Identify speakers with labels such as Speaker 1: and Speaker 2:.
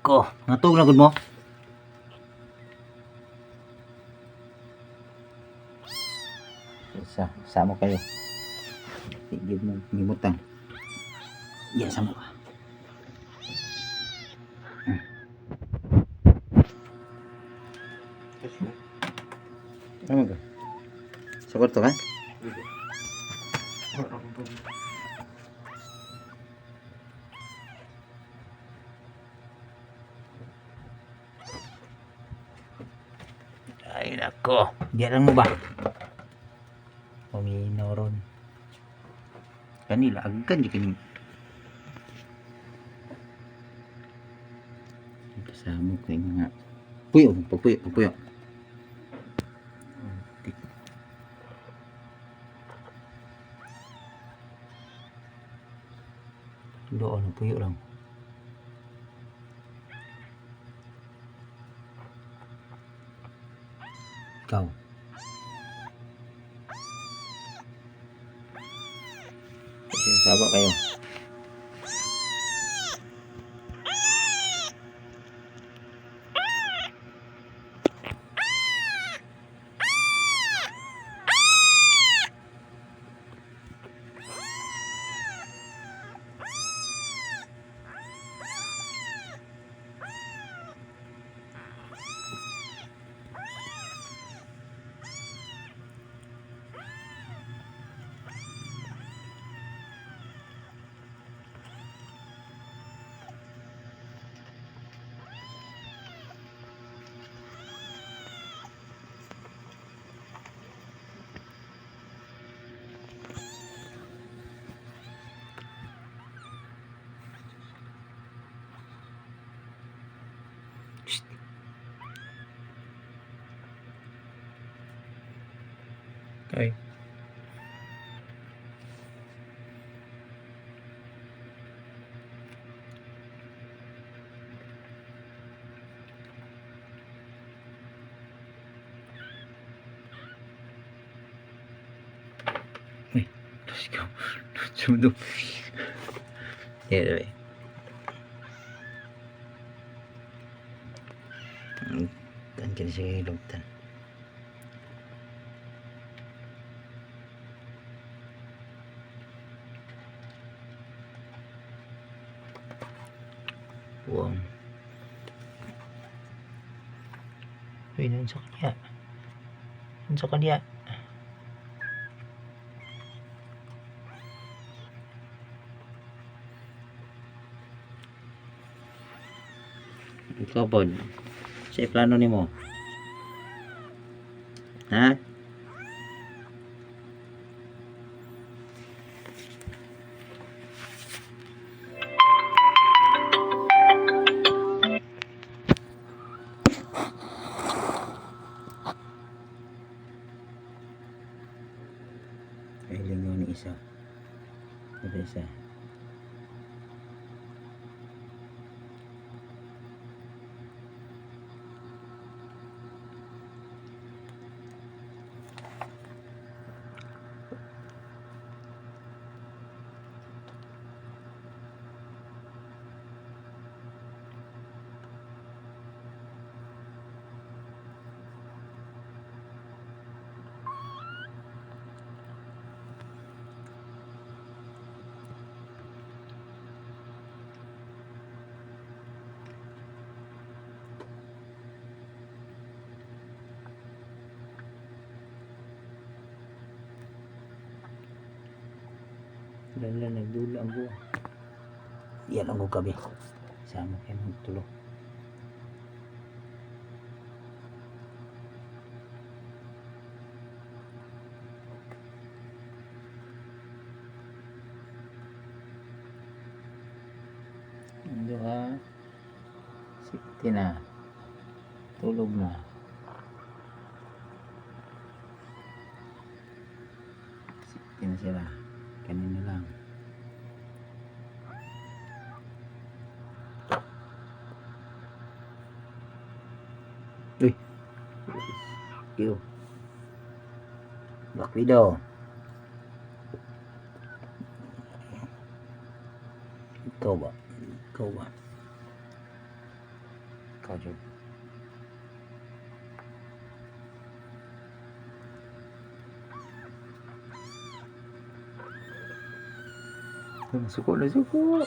Speaker 1: nako, ngatog na gud mo. Sama kayo. Tigil mo ngimutang. Ya, sama ka. Ano ka? Sa kwarto ka? Ay nako, diyan mo ba? Paminaw ron. Kanila agkan di kani. Kasama ko yung mga puyo, pagpuyo. Doon, puyo lang. Ikaw. Saba kayo. Okay. Let's go. Sumudok. Anyway. Kan kini siya ilugtan. Wow. Uy, nansa kanya. Nansa kanya. Ikaw po, sa plano ni mo? Ha? Ay, lingaw ni isa. Ito isa. Lala nagdula ang buwan. Yan ang gabi. Sama kayo magtulog. Ando ha. Sikti na. Tulog na. Sikti na sila. Kanina lang. Uy. Yo. Black Widow. Ikaw ba? Ikaw, Jud. Suko na suko.